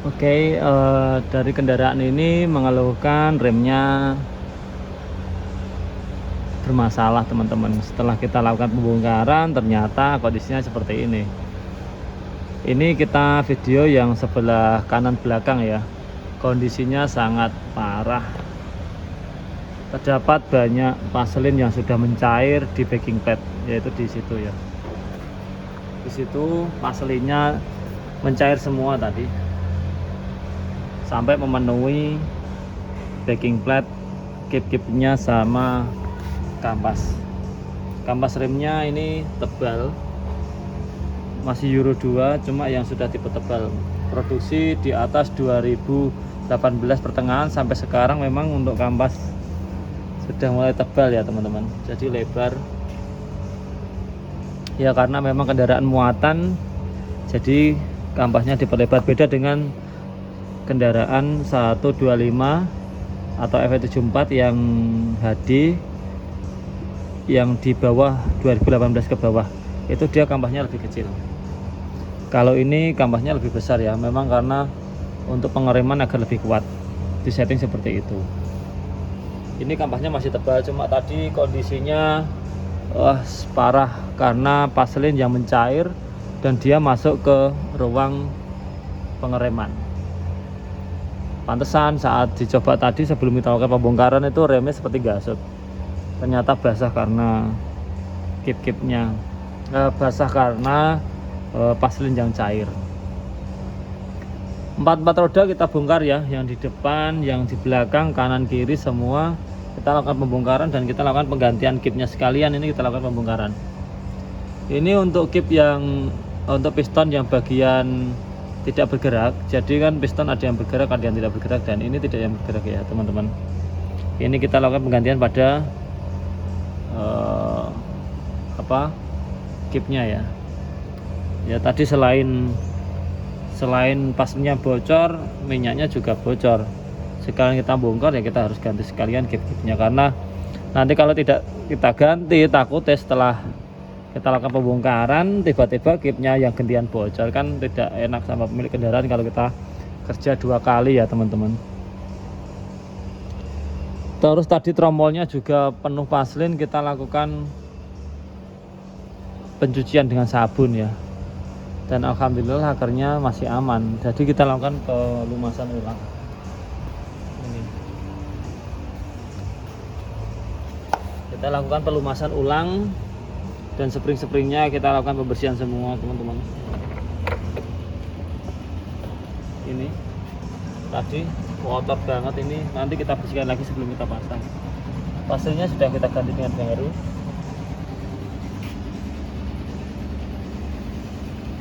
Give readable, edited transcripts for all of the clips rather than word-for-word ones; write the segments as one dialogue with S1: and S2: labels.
S1: Oke, dari kendaraan ini mengeluhkan remnya bermasalah teman-teman. Setelah kita lakukan pembongkaran ternyata kondisinya seperti ini. Ini kita video yang sebelah kanan belakang ya. Kondisinya sangat parah. Terdapat banyak vaselin yang sudah mencair di backing pad, yaitu di situ ya. Di situ vaselinnya mencair semua tadi, sampai memenuhi backing plate, kip-kipnya sama kampas remnya. Ini tebal, masih Euro 2, cuma yang sudah tipe tebal. Produksi di atas 2018 pertengahan sampai sekarang memang untuk kampas sudah mulai tebal ya teman-teman, jadi lebar ya, karena memang kendaraan muatan, jadi kampasnya diperlebar. Beda dengan kendaraan 125 atau FE74 yang HD, yang di bawah 2018 ke bawah, itu dia kampasnya lebih kecil. Kalau ini kampasnya lebih besar ya, memang karena untuk pengereman agar lebih kuat, disetting seperti itu. Ini kampasnya masih tebal, cuma tadi kondisinya parah karena vaselin yang mencair dan dia masuk ke ruang pengereman. Pantesan saat dicoba tadi sebelum kita lakukan pembongkaran itu remnya seperti gasut. Ternyata basah karena kip-kipnya, basah karena vaselin yang cair. Empat roda kita bongkar ya, yang di depan, yang di belakang, kanan kiri semua kita lakukan pembongkaran dan kita lakukan penggantian kipnya sekalian. Ini kita lakukan pembongkaran. Ini untuk kip yang untuk piston yang bagian tidak bergerak, jadi kan piston ada yang bergerak, ada yang tidak bergerak, dan ini tidak yang bergerak ya teman-teman. Ini kita lakukan penggantian pada kipnya ya. Ya tadi selain pasnya bocor, minyaknya juga bocor. Sekalian kita bongkar ya kita harus ganti sekalian kip-kipnya, karena nanti kalau tidak kita ganti, takutnya setelah kita lakukan pembongkaran tiba-tiba kipnya yang gantian bocor, kan tidak enak sama pemilik kendaraan kalau kita kerja 2 kali ya teman-teman. Terus tadi tromolnya juga penuh vaselin, kita lakukan pencucian dengan sabun ya, dan alhamdulillah akhirnya masih aman. Jadi kita lakukan pelumasan ulang. Ini. Kita lakukan pelumasan ulang dan spring-springnya kita lakukan pembersihan semua teman-teman. Ini tadi kotor banget, ini nanti kita bersihkan lagi sebelum kita pasang. Pasirnya sudah kita ganti dengan baru.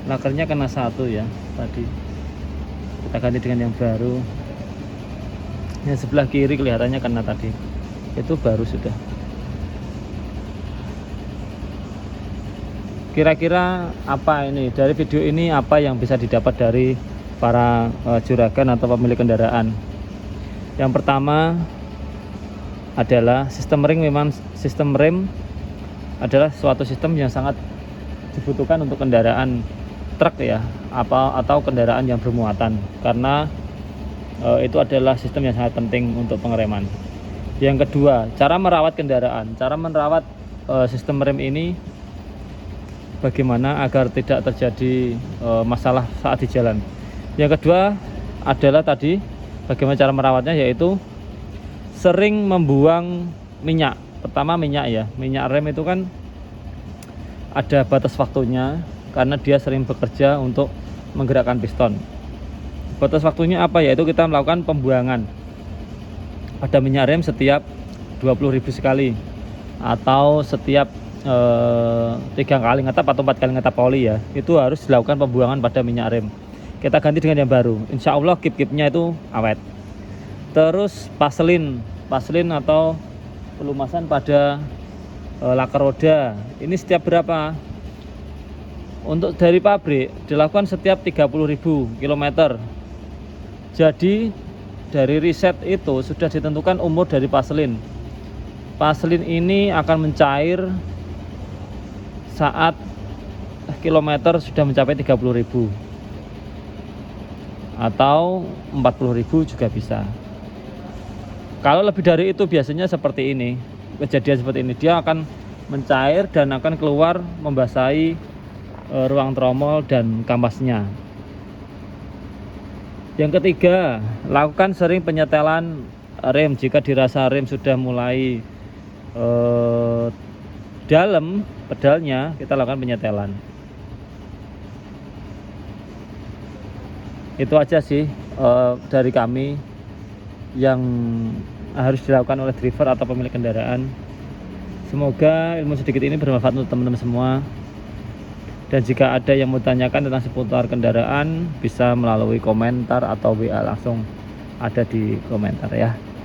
S1: Lakernya kena satu ya tadi, kita ganti dengan yang baru. Yang sebelah kiri kelihatannya kena tadi, itu baru sudah. Kira-kira apa ini dari video ini, apa yang bisa didapat dari para juragan atau pemilik kendaraan? Yang pertama adalah sistem rem adalah suatu sistem yang sangat dibutuhkan untuk kendaraan truk ya, atau kendaraan yang bermuatan, karena itu adalah sistem yang sangat penting untuk pengereman. Yang kedua, cara merawat kendaraan, cara merawat sistem rem ini bagaimana agar tidak terjadi masalah saat di jalan. Yang kedua adalah tadi bagaimana cara merawatnya, yaitu sering membuang minyak. Pertama minyak ya, minyak rem itu kan ada batas waktunya, karena dia sering bekerja untuk menggerakkan piston. Batas waktunya apa? Yaitu kita melakukan pembuangan pada minyak rem setiap 20.000 sekali, atau setiap 3 kali ngetap atau 4 kali ngetap oli ya. Itu harus dilakukan pembuangan pada minyak rem. Kita ganti dengan yang baru, insya Allah kip-kipnya itu awet. Terus vaselin atau pelumasan pada laker roda, ini setiap berapa? Untuk dari pabrik dilakukan setiap 30.000 km. Jadi dari riset itu sudah ditentukan umur dari vaselin. Vaselin ini akan mencair saat kilometer sudah mencapai 30.000. atau 40.000 juga bisa. Kalau lebih dari itu biasanya seperti ini, kejadian seperti ini, dia akan mencair dan akan keluar membasahi ruang tromol dan kampasnya. Yang ketiga, lakukan sering penyetelan rem. Jika dirasa rem sudah mulai dalam pedalnya, kita lakukan penyetelan. Itu aja sih dari kami yang harus dilakukan oleh driver atau pemilik kendaraan. Semoga ilmu sedikit ini bermanfaat untuk teman-teman semua. Dan jika ada yang mau tanyakan tentang seputar kendaraan, bisa melalui komentar atau WA langsung ada di komentar ya.